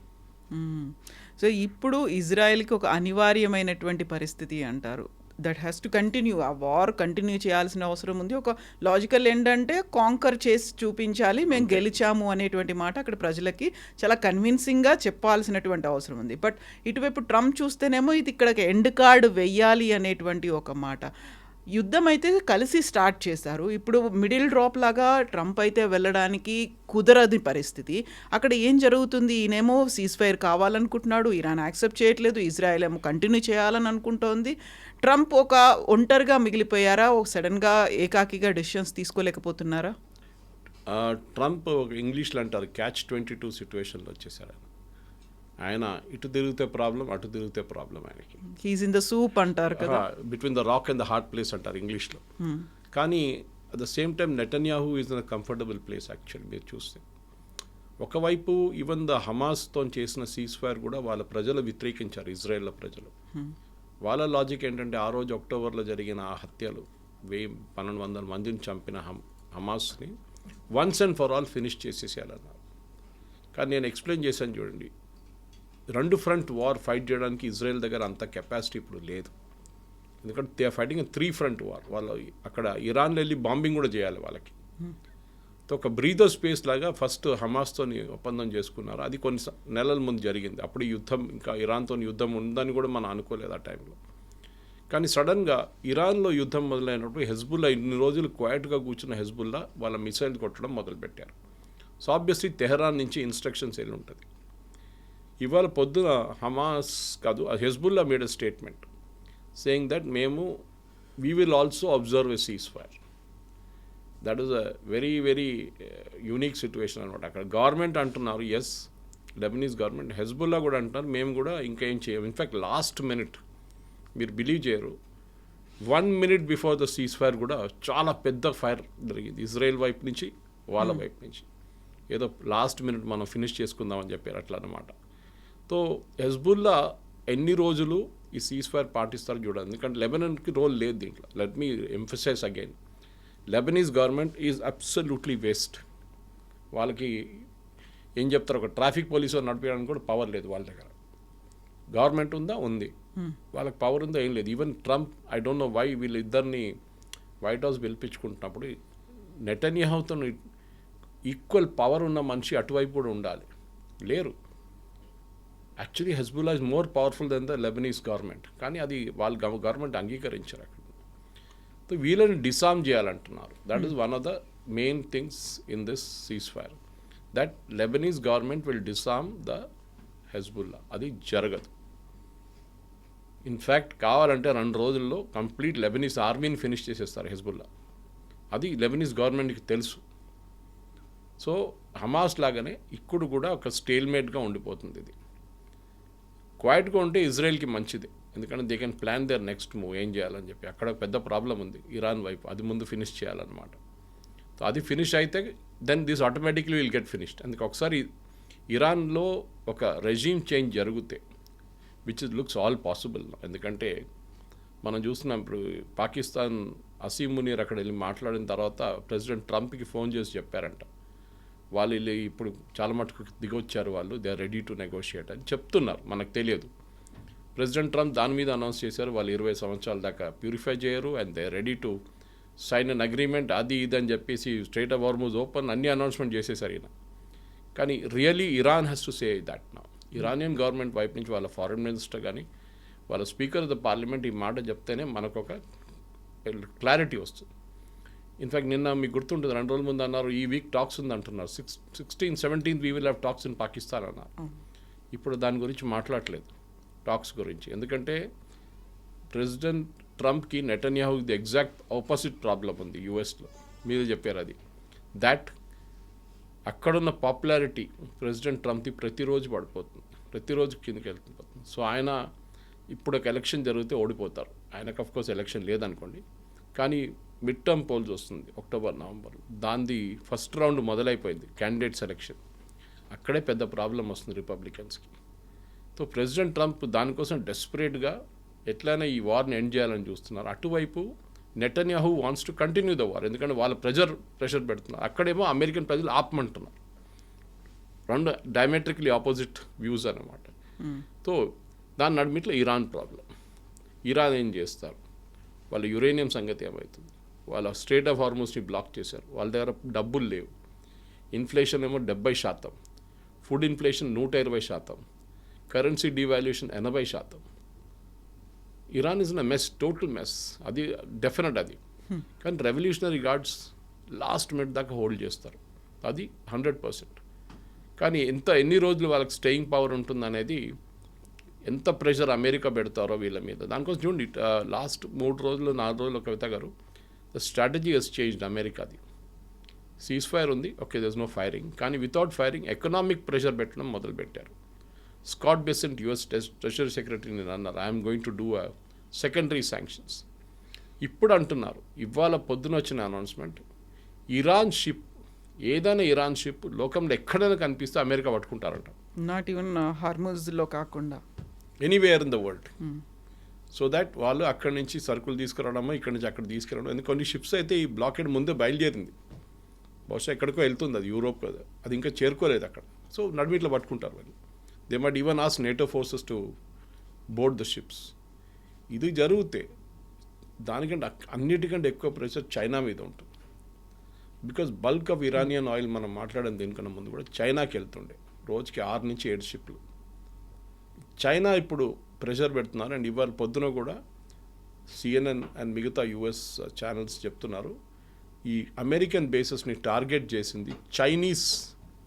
సో ఇప్పుడు ఇజ్రాయెల్కి ఒక అనివార్యమైనటువంటి పరిస్థితి అంటారు. That has to continue. ఆ వార్ కంటిన్యూ చేయాల్సిన అవసరం ఉంది. ఒక లాజికల్ ఏంటంటే కాంకర్ చేసి చూపించాలి, మేము గెలిచాము అనేటువంటి మాట అక్కడ ప్రజలకి చాలా కన్విన్సింగ్గా చెప్పాల్సినటువంటి అవసరం ఉంది. బట్ ఇటువైపు ట్రంప్ చూస్తేనేమో ఇది ఇక్కడ ఎండ్ కార్డ్ వెయ్యాలి అనేటువంటి ఒక మాట. యుద్ధం అయితే కలిసి స్టార్ట్ చేశారు. ఇప్పుడు మిడిల్ డ్రాప్ లాగా ట్రంప్ అయితే వెళ్ళడానికి కుదరని పరిస్థితి. అక్కడ ఏం జరుగుతుంది? ఈయనేమో సీజ్ ఫైర్ కావాలనుకుంటున్నాడు, ఇరాన్ యాక్సెప్ట్ చేయట్లేదు, ఇజ్రాయెల్ ఏమో కంటిన్యూ చేయాలని అనుకుంటోంది. ట్రంప్ ఒక ఒంటరిగా మిగిలిపోయారా? ఒక సడన్గా ఏకాకిగా డెసిషన్స్ తీసుకోలేకపోతున్నారా? ట్రంప్ ఒక ఇంగ్లీష్లో అంటారు క్యాచ్ 22 సిచ్యువేషన్లో వచ్చేసారు. ఆయన ఇటు తిరిగితే ప్రాబ్లం, అటు తిరిగితే ప్రాబ్లం ఆయనకి. హీస్ ఇన్ ద సూప్ అంటారు కదా, between the rock and the hard place అంటారు ఇంగ్లీష్లో. కానీ at the same time Netanyahu is in a comfortable place actually. మీరు చూస్తే ఒకవైపు ఈవెన్ ద హమాస్తో చేసిన సీజ్ ఫైర్ కూడా వాళ్ళ ప్రజలు వ్యతిరేకించారు, ఇజ్రాయెల్ ప్రజలు. వాళ్ళ లాజిక్ ఏంటంటే ఆ రోజు అక్టోబర్లో జరిగిన ఆ హత్యలు 1200 మందిని చంపిన హమాస్ని once and for all finish చేసేసేయాలన్నారు. కానీ నేను ఎక్స్ప్లెయిన్ చేశాను చూడండి, 2 ఫ్రంట్ వార్ ఫైట్ చేయడానికి ఇజ్రాయెల్ దగ్గర అంత కెపాసిటీ ఇప్పుడు లేదు. ఎందుకంటే they are fighting 3 front war. వాళ్ళు అక్కడ ఇరాన్లో వెళ్ళి బాంబింగ్ కూడా చేయాలి వాళ్ళకి. ఒక బ్రీదర్ స్పేస్ లాగా ఫస్ట్ హమాస్తో ఒప్పందం చేసుకున్నారు. అది కొన్ని నెలల ముందు జరిగింది. అప్పుడు యుద్ధం, ఇంకా ఇరాన్తో యుద్ధం ఉందని కూడా మనం అనుకోలేదు ఆ టైంలో. కానీ సడన్గా ఇరాన్లో యుద్ధం మొదలైనప్పుడు హెజ్బుల్లా, ఇన్ని రోజులు క్వైట్గా కూర్చున్న హెజ్బుల్లా వాళ్ళ మిసైల్ కొట్టడం మొదలుపెట్టారు. సో ఆబ్వియస్లీ తెహరాన్ నుంచి ఇన్స్ట్రక్షన్స్ వెళ్ళి ఉంటుంది. ఇవాళ పొద్దున హమాస్ కాదు, Hezbollah made a statement saying that we will also observe a seize fire. That is a very very unique situation అనమాట. అక్కడ గవర్నమెంట్ అంటున్నారు ఎస్, లెబనీస్ గవర్నమెంట్, హెజ్బుల్లా కూడా అంటున్నారు మేము కూడా ఇంకా ఏం చేయం. ఇన్ఫ్యాక్ట్ లాస్ట్ మినిట్, మీరు బిలీవ్ చేయరు, 1 minute before the cease fire కూడా చాలా పెద్ద ఫైర్ జరిగింది ఇజ్రాయెల్ వైపు నుంచి, వాళ్ళ వైపు నుంచి. ఏదో లాస్ట్ మినిట్ మనం ఫినిష్ చేసుకుందామని చెప్పారు అట్లా అనమాట. సో హెజ్బుల్లా ఎన్ని రోజులు ఈ సీజ్ ఫైర్ పాటిస్తారు చూడండి. ఎందుకంటే లెబనాన్కి రోల్ లేదు దీంట్లో. Let me emphasise again, Lebanese government is absolutely waste. వాళ్ళకి ఏం చెప్తారు, ఒక ట్రాఫిక్ పోలీసు నడిపించడానికి కూడా పవర్ లేదు వాళ్ళ దగ్గర. గవర్నమెంట్ ఉందా? ఉంది. వాళ్ళకి పవర్ ఉందా? ఏం లేదు. Even Trump, I don't know why, వీళ్ళిద్దరిని వైట్ హౌస్ పిలిపించుకుంటున్నప్పుడు నెటన్యాహుతో ఈక్వల్ పవర్ ఉన్న మనిషి అటువైపు కూడా ఉండాలి, లేరు. Actually Hezbollah is more powerful then the Lebanese government. కానీ అది వాళ్ళ గవర్నమెంట్ అంగీకరించారు అక్కడ. సో వీళ్ళని డిసామ్ చేయాలంటున్నారు. That is one of the main things in this cease fire, that Lebanese government will disarm the Hezbollah. అది జరగదు. ఇన్ఫ్యాక్ట్ కావాలంటే 2 రోజుల్లో కంప్లీట్ లెబనీస్ ఆర్మీని ఫినిష్ చేసేస్తారు హెజ్బుల్లా. అది లెబనీస్ గవర్నమెంట్కి తెలుసు. సో హమాస్ లాగానే ఇప్పుడు కూడా ఒక స్టేల్మేట్గా ఉండిపోతుంది. ఇది క్వైట్గా ఉంటే ఇజ్రాయెల్కి మంచిది, ఎందుకంటే they can plan their next move, ఏం చేయాలని చెప్పి. అక్కడ పెద్ద ప్రాబ్లం ఉంది ఇరాన్ వైపు, అది ముందు ఫినిష్ చేయాలన్నమాట. సో అది ఫినిష్ అయితే then this automatically will get finished. అందుకే ఒకసారి ఇరాన్లో ఒక రెజీమ్ చేంజ్ జరిగితే, విచ్ లుక్స్ ఆల్ పాసిబుల్. ఎందుకంటే మనం చూస్తున్నాం ఇప్పుడు పాకిస్తాన్ అసీం మునీర్ అక్కడ వెళ్ళి మాట్లాడిన తర్వాత ప్రెసిడెంట్ ట్రంప్కి ఫోన్ చేసి చెప్పారంట, వాళ్ళు వెళ్ళి ఇప్పుడు చాలా మటుకు దిగొచ్చారు, వాళ్ళు they are ready to negotiate అని చెప్తున్నారు. మనకు తెలియదు. ప్రెసిడెంట్ ట్రంప్ దాని మీద అనౌన్స్ చేశారు, వాళ్ళు 20 సంవత్సరాల దాకా ప్యూరిఫై చేయరు and they are ready to sign an agreement, అది ఇది అని చెప్పేసి స్ట్రైట్ ఆఫ్ హార్ముజ్ ఓపెన్ అన్ని అనౌన్స్మెంట్ చేసేసారు ఈయన. కానీ really Iran has to say that now. Iranian government వైపు నుంచి వాళ్ళ ఫారెన్ మినిస్టర్ కానీ వాళ్ళ స్పీకర్ ఆఫ్ ద పార్లమెంట్ ఈ మాట చెప్తేనే మనకు ఒక క్లారిటీ వస్తుంది. ఇన్ఫ్యాక్ట్ నిన్న మీకు గుర్తుంటుంది, 2 రోజుల ముందు అన్నారు ఈ వీక్ టాక్స్ ఉంది అంటున్నారు, 16th 17th we will have talks in Pakistan అన్నారు. ఇప్పుడు దాని గురించి మాట్లాడలేదు టాక్స్ గురించి, ఎందుకంటే ప్రెసిడెంట్ ట్రంప్కి నెటన్యాహుకి ది ఎగ్జాక్ట్ ఆపోజిట్ ప్రాబ్లం ఉంది యూఎస్లో. మీరు చెప్పారు అది, దాట్ అక్కడున్న పాపులారిటీ ప్రెసిడెంట్ ట్రంప్ది ప్రతిరోజు పడిపోతుంది, ప్రతిరోజు కిందకి వెళ్తుంది. సో ఆయన ఇప్పుడు ఒక ఎలక్షన్ జరిగితే ఓడిపోతారు. ఆయనకు అఫ్కోర్స్ ఎలక్షన్ లేదనుకోండి, కానీ మిడ్ టర్మ్ పోల్స్ వస్తుంది అక్టోబర్ నవంబర్, దానిది ఫస్ట్ రౌండ్ మొదలైపోయింది క్యాండిడేట్ సెలెక్షన్. అక్కడే పెద్ద ప్రాబ్లం వస్తుంది రిపబ్లికన్స్కి. సో ప్రెసిడెంట్ ట్రంప్ దానికోసం డెస్పరేట్గా ఎట్లయినా ఈ వార్ని ఎండ్ చేయాలని చూస్తున్నారు. అటువైపు Netanyahu wants to continue the war, ఎందుకంటే వాళ్ళ ప్రెషర్ పెడుతున్నారు. అక్కడేమో అమెరికన్ ప్రజలు ఆపమంటున్నారు. 2 డయామెట్రికలీ ఆపోజిట్ వ్యూస్ అన్నమాట. సో దాని నడుమిట్లో ఇరాన్ ప్రాబ్లం. ఇరాన్ ఏం చేస్తారు? వాళ్ళ యురేనియం సంగతి ఏమవుతుంది, వాళ్ళ స్ట్రేట్ ఆఫ్ హార్మోన్స్ని బ్లాక్ చేశారు, వాళ్ళ దగ్గర డబ్బులు లేవు, ఇన్ఫ్లేషన్ ఏమో 70%, food inflation 120%, currency devolution 80%. Iran is in a mess, total mess. అది డెఫినెట్ అది. కానీ రెవల్యూషనరీ గార్డ్స్ లాస్ట్ మినిట్ దాకా హోల్డ్ చేస్తారు, అది 100%. కానీ ఎన్ని రోజులు వాళ్ళకి స్టేయింగ్ పవర్ ఉంటుందనేది, ఎంత ప్రెషర్ అమెరికా పెడతారో వీళ్ళ మీద. దానికోసం చూడండి, లాస్ట్ 4 రోజులు Kavitha garu, the strategy has changed అమెరికాది. సీజ్ ఫైర్ ఉంది, okay, there is no firing, కానీ వితౌట్ ఫైరింగ్ ఎకనామిక్ ప్రెషర్ పెట్టడం మొదలుపెట్టారు. Scott Bessent US treasury secretary నేను అన్నారు, I'm going to do a secondary sanctions. ఇప్పుడు అంటున్నారు, ఇవాళ పొద్దున వచ్చిన అనౌన్స్మెంట్, ఇరాన్ షిప్, ఏదైనా ఇరాన్ షిప్ లోకంలో ఎక్కడైనా కనిపిస్తే అమెరికా పట్టుకుంటారంట. నాట్ ఈవెన్ హార్మోజ్లో కాకుండా anywhere in the world. So that వాళ్ళు అక్కడి నుంచి సరుకులు తీసుకురావడమో ఇక్కడి నుంచి అక్కడ తీసుకురావడం. ఎందుకంటే కొన్ని షిప్స్ అయితే ఈ బ్లాకెడ్ ముందే బయలుదేరింది, బహుశా ఎక్కడికో వెళ్తుంది, అది యూరోప్ కదా, అది ఇంకా చేరుకోలేదు అక్కడ. సో నడిమిట్లో పట్టుకుంటారు వాళ్ళు. దే మట్ even ask NATO forces to board the ships. ఇది జరిగితే దానికంటే అన్నిటికంటే ఎక్కువ ప్రెషర్ చైనా మీద ఉంటుంది. Because bulk of Iranian oil మనం మాట్లాడిన దీనికన్నా ముందు కూడా చైనాకి వెళ్తుండే, రోజుకి 6 నుంచి 7 షిప్లు. చైనా ఇప్పుడు ప్రెషర్ పెడుతున్నారు. అండ్ ఇవాళ పొద్దున కూడా CNN అండ్ మిగతా US ఛానల్స్ చెప్తున్నారు, ఈ అమెరికన్ బేసెస్ని టార్గెట్ చేసింది చైనీస్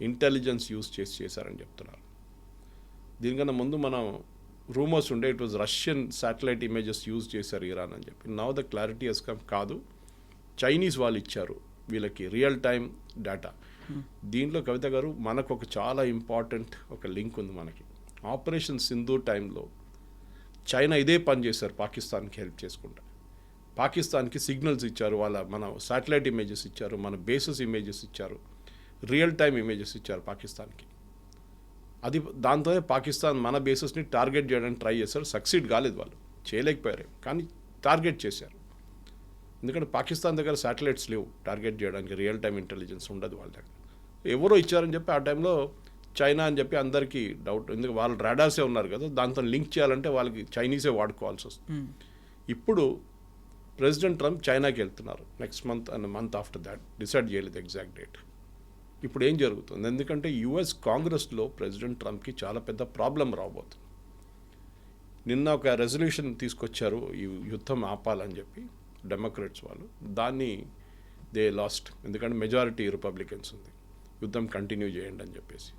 ఇంటెలిజెన్స్ యూస్ చేశారని చెప్తున్నారు. దీనికన్నా ముందు మనం రూమర్స్ ఉండే, it was Russian satellite images use చేశారు ఇరాన్ అని చెప్పి. Now the clarity has come, కాదు, చైనీస్ వాళ్ళు ఇచ్చారు వీళ్ళకి రియల్ టైమ్ డేటా. దీంట్లో కవిత గారు మనకు ఒక చాలా ఇంపార్టెంట్ ఒక లింక్ ఉంది మనకి. ఆపరేషన్ సింధూర్ టైంలో చైనా ఇదే పని చేశారు, పాకిస్తాన్కి హెల్ప్ చేసుకుంటా. పాకిస్తాన్కి సిగ్నల్స్ ఇచ్చారు, మన శాటిలైట్ ఇమేజెస్ ఇచ్చారు, మన బేసెస్ ఇమేజెస్ ఇచ్చారు, రియల్ టైమ్ ఇమేజెస్ ఇచ్చారు పాకిస్తాన్కి. అది దాంతోనే పాకిస్తాన్ మన బేసెస్ని టార్గెట్ చేయడానికి ట్రై చేశారు, సక్సీడ్ కాలేదు, వాళ్ళు చేయలేకపోయారు, కానీ టార్గెట్ చేశారు. ఎందుకంటే పాకిస్తాన్ దగ్గర శాటిలైట్స్ లేవు టార్గెట్ చేయడానికి, రియల్ టైమ్ ఇంటెలిజెన్స్ ఉండదు వాళ్ళ దగ్గర. ఎవరో ఇచ్చారని చెప్పి ఆ టైంలో చైనా అని చెప్పి అందరికీ డౌట్, ఎందుకంటే వాళ్ళు రాడార్సే ఉన్నారు కదా, దాంతో లింక్ చేయాలంటే వాళ్ళకి చైనీసే వాడుకోవాల్సి వస్తుంది. ఇప్పుడు ప్రెసిడెంట్ ట్రంప్ చైనాకి వెళ్తున్నారు next month and month after that, decide చేయలేదు ఎగ్జాక్ట్ డేట్. ఇప్పుడు ఏం జరుగుతుంది, ఎందుకంటే US కాంగ్రెస్లో ప్రెసిడెంట్ ట్రంప్కి చాలా పెద్ద ప్రాబ్లం రాబోతుంది. నిన్న ఒక రెజల్యూషన్ తీసుకొచ్చారు ఈ యుద్ధం ఆపాలని చెప్పి డెమోక్రాట్స్ వాళ్ళు, దాన్ని దే లాస్ట్, ఎందుకంటే మెజారిటీ రిపబ్లికన్స్ ఉంది, యుద్ధం కంటిన్యూ చేయండి అని చెప్పేసి.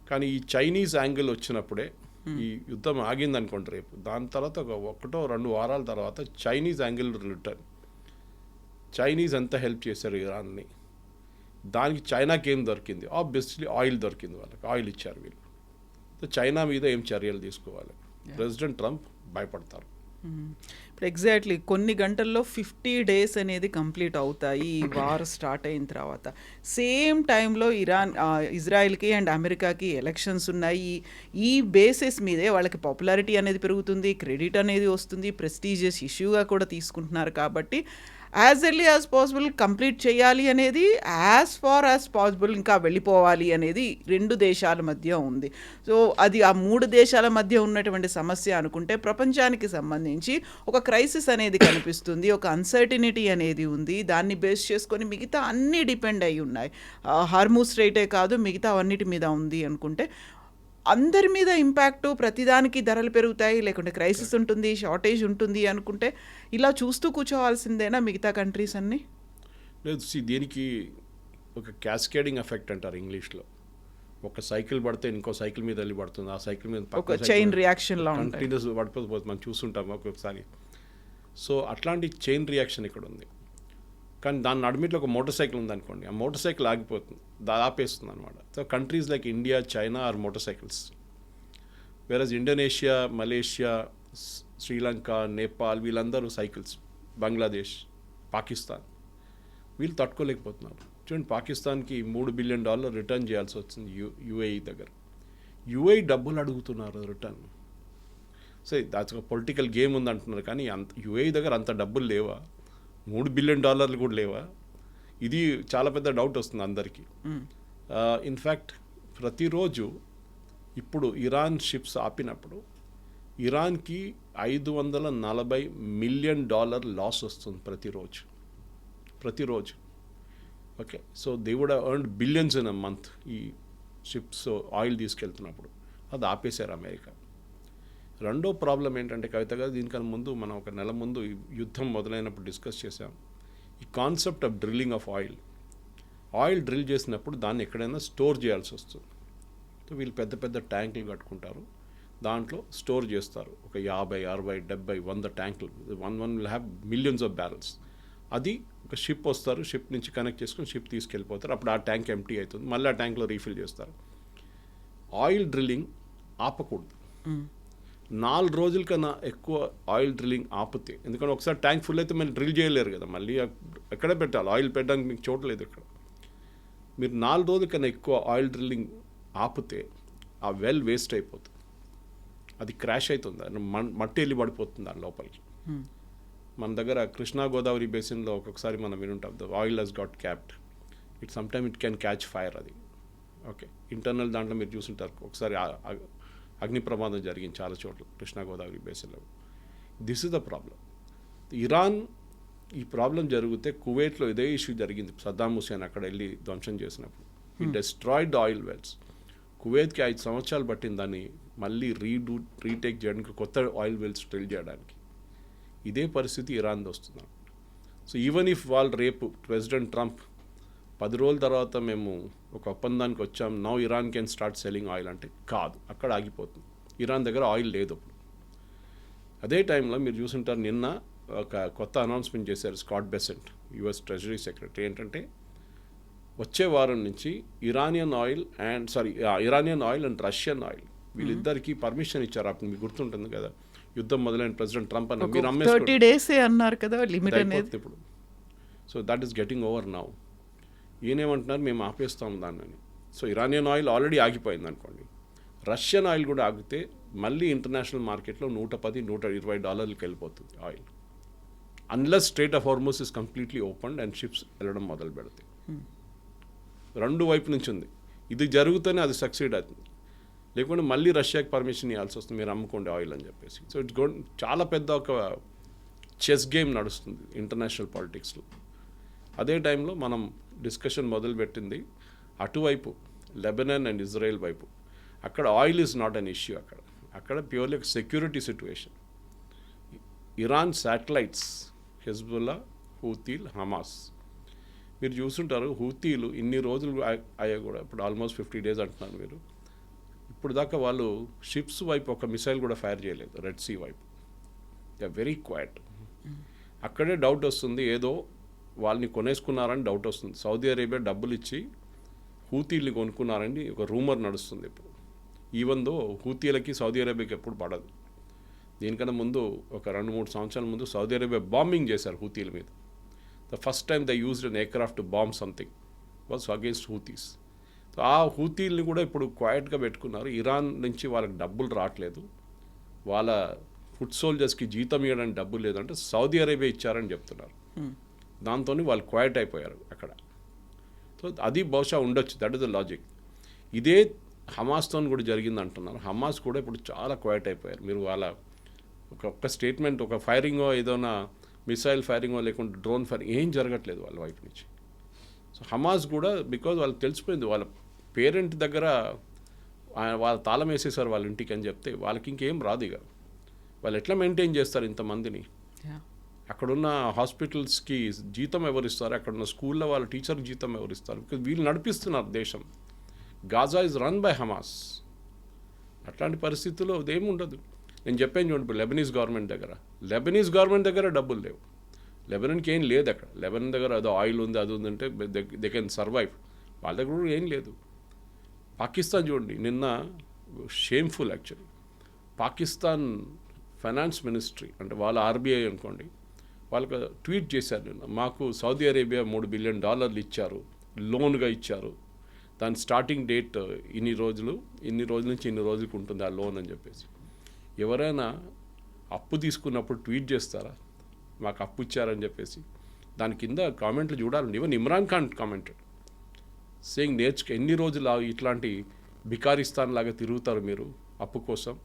కానీ ఈ చైనీస్ యాంగిల్ వచ్చినప్పుడే ఈ యుద్ధం ఆగిందనుకోండి రేపు, దాని తర్వాత 1-2 వారాల తర్వాత చైనీస్ యాంగిల్ రిటర్న్. చైనీస్ ఎంత హెల్ప్ చేశారు ఇరాన్ని, దానికి చైనాకి ఏం దొరికింది, ఆబ్వియస్లీ ఆయిల్ దొరికింది, వాళ్ళకి ఆయిల్ ఇచ్చారు వీళ్ళు. సో చైనా మీద ఏం చర్యలు తీసుకోవాలి, ప్రెసిడెంట్ ట్రంప్ భయపడతారు. ఇప్పుడు ఎగ్జాక్ట్లీ కొన్ని గంటల్లో 50 days అనేది కంప్లీట్ అవుతాయి ఈ వార్ స్టార్ట్ అయిన తర్వాత. సేమ్ టైంలో ఇజ్రాయెల్కి అండ్ అమెరికాకి ఎలక్షన్స్ ఉన్నాయి. ఈ బేసిస్ మీదే వాళ్ళకి పాపులారిటీ అనేది పెరుగుతుంది, క్రెడిట్ అనేది వస్తుంది, ప్రెస్టీజియస్ ఇష్యూగా కూడా తీసుకుంటున్నారు. కాబట్టి as early as possible complete చేయాలి అనేది, యాజ్ ఫార్ యాజ్ పాసిబుల్ ఇంకా వెళ్ళిపోవాలి అనేది 2 దేశాల మధ్య ఉంది. సో అది ఆ 3 దేశాల మధ్య ఉన్నటువంటి సమస్య అనుకుంటే, ప్రపంచానికి సంబంధించి ఒక క్రైసిస్ అనేది కనిపిస్తుంది, ఒక అన్సర్టినిటీ అనేది ఉంది. దాన్ని బేస్ చేసుకొని మిగతా అన్నీ డిపెండ్ అయి ఉన్నాయి. హార్మూజ్ స్ట్రైటే కాదు, మిగతా అన్నిటి మీద ఉంది అనుకుంటే అందరి మీద ఇంపాక్టు, ప్రతిదానికి ధరలు పెరుగుతాయి, లేకుంటే క్రైసిస్ ఉంటుంది, షార్టేజ్ ఉంటుంది అనుకుంటే ఇలా చూస్తూ కూర్చోవాల్సిందేనా మిగతా కంట్రీస్ అన్నీ? లేదు, దీనికి ఒక క్యాస్కేడింగ్ ఎఫెక్ట్ అంటారు ఇంగ్లీష్లో. ఒక సైకిల్ పడితే ఇంకో సైకిల్ మీద వెళ్ళి పడుతుంది, ఆ సైకిల్ మీద ఒక చైన్ రియాక్షన్లో కంటిన్యూస్ పడిపోతే మనం చూస్తుంటాం ఒక్కొక్కసారి. సో అట్లాంటి చైన్ రియాక్షన్ ఇక్కడ ఉంది. కానీ దాని నడిమిట్లో ఒక మోటార్ సైకిల్ ఉందనుకోండి, ఆ మోటార్ సైకిల్ ఆగిపోతుంది, ఆపేస్తుంది అనమాట. So countries like India, China are motorcycles, various Indonesia, Malaysia, Sri Lanka, Nepal వీళ్ళందరూ సైకిల్స్, బంగ్లాదేశ్, పాకిస్తాన్ వీళ్ళు తట్టుకోలేకపోతున్నారు. చూడండి, పాకిస్తాన్కి $3 బిలియన్ రిటర్న్ చేయాల్సి వచ్చింది UAE దగ్గర. UAE డబ్బులు అడుగుతున్నారు రిటర్న్. సో దాట్స్ ఒక పొలిటికల్ గేమ్ ఉంది అంటున్నారు, కానీ UAE దగ్గర అంత డబ్బులు లేవా, $3 బిలియన్ కూడా లేవా? ఇది చాలా పెద్ద డౌట్ వస్తుంది అందరికీ. ఇన్ఫ్యాక్ట్ ప్రతిరోజు ఇప్పుడు ఇరాన్ షిప్స్ ఆపినప్పుడు ఇరాన్కి $540 మిలియన్ లాస్ వస్తుంది ప్రతిరోజు. Okay, so they would earned billions in a month ఈ షిప్స్ ఆయిల్ తీసుకెళ్తున్నప్పుడు. అది ఆపేశారు అమెరికా. రెండో ప్రాబ్లం ఏంటంటే కవిత గారు, దీనికన్నా ముందు మనం ఒక నెల ముందు ఈ యుద్ధం మొదలైనప్పుడు డిస్కస్ చేసాం ఈ concept of drilling of oil drill చేసినప్పుడు దాన్ని ఎక్కడైనా స్టోర్ చేయాల్సి వస్తుంది. సో వీళ్ళు పెద్ద పెద్ద ట్యాంకులు కట్టుకుంటారు, దాంట్లో స్టోర్ చేస్తారు. ఒక 50, 60, 70, 100 ట్యాంకులు. One will have millions of barrels. అది ఒక షిప్ వస్తారు, షిప్ నుంచి కనెక్ట్ చేసుకొని షిప్ తీసుకెళ్ళిపోతారు. అప్పుడు ఆ ట్యాంక్ ఎంప్టీ అవుతుంది, మళ్ళీ ఆ ట్యాంక్లో రీఫిల్ చేస్తారు. Oil drilling ఆపకూడదు. 4 రోజుల కన్నా ఎక్కువ ఆయిల్ డ్రిల్లింగ్ ఆపితే, ఎందుకంటే ఒకసారి ట్యాంక్ ఫుల్ అయితే మళ్ళీ డ్రిల్ చేయలేరు కదా, మళ్ళీ ఎక్కడే పెట్టాలి, ఆయిల్ పెట్టడానికి మీకు చోట్లేదు ఇక్కడ. మీరు 4 రోజుల కన్నా ఎక్కువ ఆయిల్ డ్రిల్లింగ్ ఆపితే ఆ వెల్ వేస్ట్ అయిపోతుంది, అది క్రాష్ అవుతుంది, మట్టి వెళ్ళి పడిపోతుంది దాని లోపలికి. మన దగ్గర కృష్ణా గోదావరి బేసిన్లో ఒక్కొక్కసారి మనం వినుంటాం, the oil has got capped, it can catch fire. అది ఓకే, ఇంటర్నల్ దాంట్లో మీరు చూసుంటారు, ఒకసారి అగ్ని ప్రమాదం జరిగింది చాలా చోట్ల కృష్ణా గోదావరి బేసిన్లో. This is the problem. Iran ఈ ప్రాబ్లం జరిగితే కువైట్లో ఇదే ఇష్యూ జరిగింది. సద్దాం హుసేన్ అక్కడ వెళ్ళి ధ్వంసం చేసినప్పుడు ఈ డెస్ట్రాయిడ్ ఆయిల్ వెల్స్. కువైత్కి 5 సంవత్సరాలు పట్టింది దాన్ని మళ్ళీ రీటేక్ చేయడానికి, కొత్త ఆయిల్ వెల్స్ డ్రిల్ చేయడానికి. ఇదే పరిస్థితి ఇరాన్ది వస్తుంది. సో ఈవెన్ ఇఫ్ వాళ్ళు రేపు ప్రెసిడెంట్ ట్రంప్ 10 రోజుల తర్వాత మేము ఒక ఒప్పందానికి వచ్చాం, now Iran can start selling oil అంటే కాదు, అక్కడ ఆగిపోతుంది. ఇరాన్ దగ్గర ఆయిల్ లేదు అప్పుడు. అదే టైంలో మీరు చూసుంటారు, నిన్న ఒక కొత్త అనౌన్స్మెంట్ చేశారు Scott Bessent, US treasury secretary. ఏంటంటే వచ్చే వారం నుంచి Iranian oil and Russian oil వీళ్ళిద్దరికీ పర్మిషన్ ఇచ్చారు. అప్పుడు మీకు గుర్తుంటుంది కదా, యుద్ధం మొదలైన ప్రెసిడెంట్ ట్రంప్ అన్న మీరు 30 days అన్నారు కదా లిమిట్ అనేది. ఇప్పుడు so that is getting over now. ఈయనేమంటున్నారు, మేము ఆపేస్తాం దాన్ని. సో ఇరానియన్ ఆయిల్ ఆల్రెడీ ఆగిపోయింది అనుకోండి, రష్యన్ ఆయిల్ కూడా ఆగితే మళ్ళీ ఇంటర్నేషనల్ మార్కెట్లో $110-120 వెళ్ళిపోతుంది oil, unless straight of Hormuz is completely opened and ships వెళ్ళడం మొదలు పెడతాయి. 2 వైపు నుంచి ఉంది. ఇది జరుగుతూనే అది సక్సీడ్ అవుతుంది, లేకుంటే మళ్ళీ రష్యాకి పర్మిషన్ ఇవ్వాల్సి వస్తుంది, మీరు అమ్ముకోండి ఆయిల్ అని చెప్పేసి. సో ఇట్స్ చాలా పెద్ద ఒక చెస్ గేమ్ నడుస్తుంది ఇంటర్నేషనల్ పాలిటిక్స్లో. అదే టైంలో మనం డిస్కషన్ మొదలుపెట్టింది అటువైపు లెబనాన్ అండ్ ఇజ్రాయెల్ వైపు. అక్కడ oil is not an issue. అక్కడ ప్యూర్లీ ఒక security situation. Iran satellites, Hezbollah, హూతీలు, హమాస్. మీరు చూస్తుంటారు, హూతీలు ఇన్ని రోజులు అయ్యా కూడా ఇప్పుడు ఆల్మోస్ట్ 50 days అంటున్నారు మీరు. ఇప్పుడు దాకా వాళ్ళు షిప్స్ వైపు ఒక మిసైల్ కూడా ఫైర్ చేయలేదు, రెడ్ సీ వైపు. They are very quiet. అక్కడే డౌట్ వస్తుంది, ఏదో వాళ్ళని కొనేసుకున్నారని డౌట్ వస్తుంది. సౌదీ అరేబియా డబ్బులు ఇచ్చి హూతీల్ని కొనుక్కున్నారని ఒక రూమర్ నడుస్తుంది ఇప్పుడు. ఈవెన్ దో హూతీలకి సౌదీ అరేబియాకి ఎప్పుడు పడదు. దీనికన్నా ముందు ఒక 2-3 సంవత్సరాల ముందు సౌదీ అరేబియా బాంబింగ్ చేశారు హూతీల మీద. The first time they used an aircraft bomb something was against Houthis. So ఆ హూతీల్ని కూడా ఇప్పుడు క్వైట్గా పెట్టుకున్నారు. ఇరాన్ నుంచి వాళ్ళకి డబ్బులు రావట్లేదు, వాళ్ళ ఫుడ్ సోల్జర్స్కి జీతం ఇవ్వడానికి డబ్బులు లేదంటే సౌదీ అరేబియా ఇచ్చారని చెప్తున్నారు. దాంతో వాళ్ళు క్వైట్ అయిపోయారు అక్కడ. సో అది బహుశా ఉండొచ్చు, దట్ ఇస్ ద లాజిక్. ఇదే హమాస్తో కూడా జరిగింది అంటున్నారు. హమాస్ కూడా ఇప్పుడు చాలా క్వైట్ అయిపోయారు. మీరు వాళ్ళ ఒక స్టేట్మెంట్, ఒక ఫైరింగో, ఏదైనా మిసైల్ ఫైరింగో లేకుంటే డ్రోన్ ఫైరింగ్ ఏం జరగట్లేదు వాళ్ళ వైపు నుంచి. సో హమాస్ కూడా బికాజ్ వాళ్ళకి తెలిసిపోయింది, వాళ్ళ పేరెంట్ దగ్గర వాళ్ళ తాళం వేసేసారు వాళ్ళ ఇంటికి అని చెప్తే వాళ్ళకి ఇంకేం రాదు. ఇక వాళ్ళు ఎట్లా మెయింటైన్ చేస్తారు ఇంతమందిని? అక్కడున్న హాస్పిటల్స్కి జీతం ఎవరిస్తారు? అక్కడున్న స్కూల్లో వాళ్ళ టీచర్కి జీతం ఎవరిస్తారు? బికాజ్ వీళ్ళు నడిపిస్తున్నారు దేశం. Gaza is run by Hamas. అట్లాంటి పరిస్థితుల్లో అదేముండదు. నేను చెప్పాను చూడండి, ఇప్పుడు లెబనీస్ గవర్నమెంట్ దగ్గర డబ్బులు లేవు. లెబనన్కి ఏం లేదు అక్కడ. లెబనన్ దగ్గర అదో ఆయిల్ ఉంది, అది ఉందంటే దే కెన్ సర్వైవ్. వాళ్ళ దగ్గర కూడా ఏం లేదు. పాకిస్తాన్ చూడండి, నిన్న shameful actually. Pakistan finance ministry అంటే వాళ్ళ ఆర్బీఐ అనుకోండి, వాళ్ళకు ట్వీట్ చేశారు నిన్న, మాకు సౌదీ అరేబియా $3 బిలియన్ ఇచ్చారు, లోన్గా ఇచ్చారు. దాని స్టార్టింగ్ డేట్ ఇన్ని రోజుల నుంచి ఇన్ని రోజులకు ఉంటుంది ఆ లోన్ అని చెప్పేసి. ఎవరైనా అప్పు తీసుకున్నప్పుడు ట్వీట్ చేస్తారా మాకు అప్పు ఇచ్చారని చెప్పేసి? దాని కింద కామెంట్లు చూడాలండి. Even Imran Khan commented saying ఎన్ని రోజులు ఇట్లాంటి బికారిస్తాన్ లాగా తిరుగుతారు మీరు అప్పు కోసం?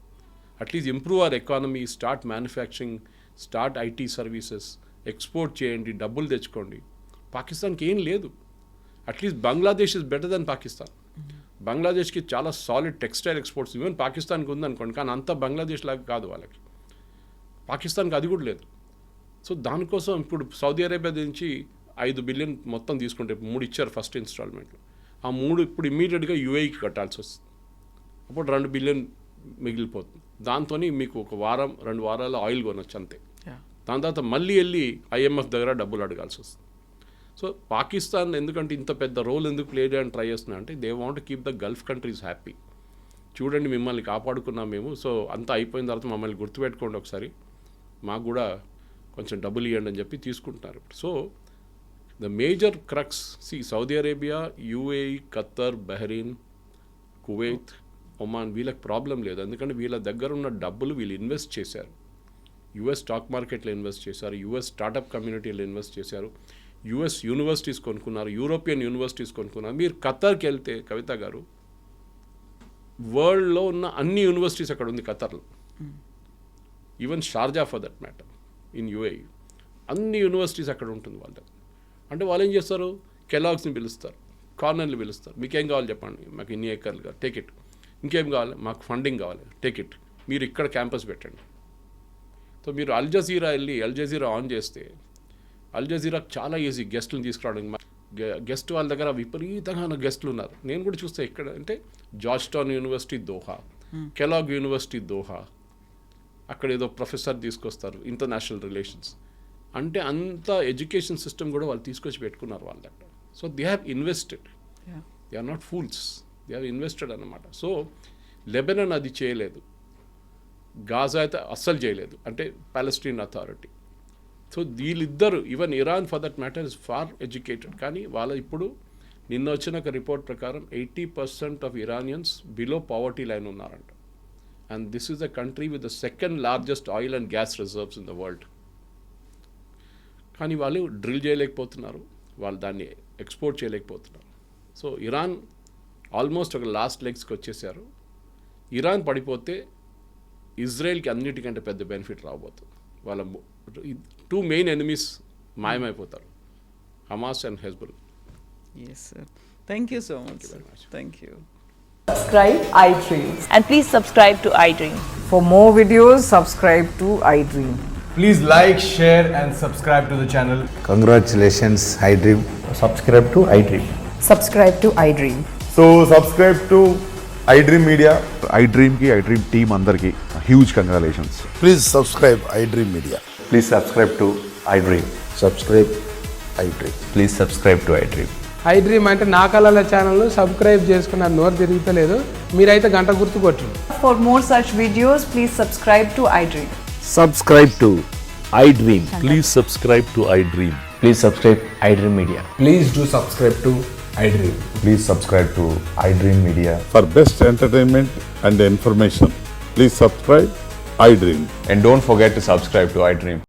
At least improve our economy, start manufacturing, start IT services, export చేయండి, డబ్బులు తెచ్చుకోండి. పాకిస్తాన్కి ఏం లేదు. At least Bangladesh is better then Pakistan. బంగ్లాదేశ్కి చాలా సాలిడ్ టెక్స్టైల్ ఎక్స్పోర్ట్స్ ఈవెన్ పాకిస్తాన్కి ఉందనుకోండి, కానీ అంత బంగ్లాదేశ్ లాగా కాదు వాళ్ళకి. పాకిస్తాన్కి అది కూడా లేదు. సో దానికోసం ఇప్పుడు సౌదీ అరేబియా నుంచి 5 బిలియన్ మొత్తం తీసుకుంటే 3 ఇచ్చారు ఫస్ట్ ఇన్స్టాల్మెంట్లో. ఆ 3 ఇప్పుడు ఇమ్మీడియట్గా యూఏఈకి కట్టాల్సి వస్తుంది. అప్పుడు 2 బిలియన్ మిగిలిపోతుంది. దాంతో మీకు ఒక వారం 2 వారాలు ఆయిల్ కొనొచ్చు అంతే. దాని తర్వాత మళ్ళీ వెళ్ళి IMF దగ్గర డబ్బులు అడగాల్సి వస్తుంది. సో పాకిస్తాన్ ఎందుకంటే ఇంత పెద్ద రోల్ ఎందుకు ప్లే చేయడానికి ట్రై చేస్తున్నా అంటే they want keep the Gulf countries happy. చూడండి మిమ్మల్ని కాపాడుకున్నాం మేము, సో అంతా అయిపోయిన తర్వాత మమ్మల్ని గుర్తుపెట్టుకోండి ఒకసారి, మాకు కూడా కొంచెం డబ్బులు ఇవ్వండి అని చెప్పి తీసుకుంటున్నారు. So the major crux Saudi Arabia, UAE, Khattar, Bahrain, Kuwait, Oman వీళ్ళకి ప్రాబ్లం లేదు. ఎందుకంటే వీళ్ళ దగ్గర ఉన్న డబ్బులు వీళ్ళు ఇన్వెస్ట్ చేశారు. యుఎస్ స్టాక్ మార్కెట్లో ఇన్వెస్ట్ చేశారు, యుఎస్ స్టార్టప్ కమ్యూనిటీలో ఇన్వెస్ట్ చేశారు, యుఎస్ యూనివర్సిటీస్ కొనుక్కున్నారు, యూరోపియన్ యూనివర్సిటీస్ కొనుక్కున్నారు. మీరు ఖత్తర్కి వెళ్తే కవిత గారు, వరల్డ్లో ఉన్న అన్ని యూనివర్సిటీస్ అక్కడ ఉంది ఖత్తర్లో. Even Sharjah for that matter in UAE, అన్ని యూనివర్సిటీస్ అక్కడ ఉంటుంది వాళ్ళ దగ్గర. అంటే వాళ్ళు ఏం చేస్తారు, కెలాగ్స్ని పిలుస్తారు, కార్నర్ని పిలుస్తారు, మీకేం కావాలి చెప్పండి, మాకు ఇన్ని ఏకర్లు కావాలి, టేక్ ఇట్. ఇంకేం కావాలి, మాకు ఫండింగ్ కావాలి, టేక్ ఇట్, మీరు ఇక్కడ క్యాంపస్ పెట్టండి. సో మీరు అల్ జజీరా వెళ్ళి అల్ జజీరా ఆన్ చేస్తే అల్ జజీరాకు చాలా ఈజీ గెస్టులను తీసుకురావడానికి. గెస్ట్ వాళ్ళ దగ్గర విపరీతంగా గెస్టులు ఉన్నారు. నేను కూడా చూస్తే ఎక్కడ అంటే George town university Doha, Kellogg university Doha, అక్కడ ఏదో ప్రొఫెసర్ తీసుకొస్తారు, ఇంటర్నేషనల్ రిలేషన్స్. అంటే అంత ఎడ్యుకేషన్ సిస్టమ్ కూడా వాళ్ళు తీసుకొచ్చి పెట్టుకున్నారు వాళ్ళ దగ్గర. So they have invested, they are not fools, they have invested అన్నమాట. సో లెబనాన్ అది చేయలేదు, గాజా అయితే అస్సలు చేయలేదు, అంటే పాలెస్టీన్ అథారిటీ. సో వీళ్ళిద్దరు, even Iran for that matter is far educated. కానీ వాళ్ళ ఇప్పుడు నిన్న వచ్చిన ఒక రిపోర్ట్ ప్రకారం 80% of Iranians below poverty line ఉన్నారంట. And this is the country with the second largest oil and gas reserves in the world. కానీ వాళ్ళు డ్రిల్ చేయలేకపోతున్నారు, వాళ్ళు దాన్ని ఎక్స్పోర్ట్ చేయలేకపోతున్నారు. సో ఇరాన్ ఆల్మోస్ట్ ఒక లాస్ట్ లెగ్స్కి వచ్చేసారు. ఇరాన్ పడిపోతే ఇజ్రాయెల్కి అన్నిటికంటే పెద్ద బెనిఫిట్ రాబోతుంది. వాళ్ళ 2 మెయిన్ ఎనిమీస్ మాయమైపోతారు, Hamas and Hezbollah. Yes, sir. Thank you so much. very much. Thank you. Subscribe iDream. And please subscribe to iDream. For more videos, subscribe to iDream. Please like, share and subscribe to the channel. Congratulations, iDream. Subscribe to iDream. Subscribe to iDream. So subscribe to iDream Media. iDream ki iDream team andarki huge congratulations. Please subscribe iDream Media. Please subscribe to iDream. Subscribe iDream. Please subscribe to iDream. iDream అంటే నా కళల ఛానల్ను subscribe చేసుకున్న నోరు తిరుగుతలేదు, మీరైతే గంట గుర్తు కొట్టండి. For more such videos, please subscribe to iDream. Subscribe to iDream. Please subscribe to iDream. Please subscribe iDream Media. Please do subscribe to iDream. Please subscribe to iDream Media. For best entertainment and information, please subscribe iDream. And don't forget to subscribe to iDream.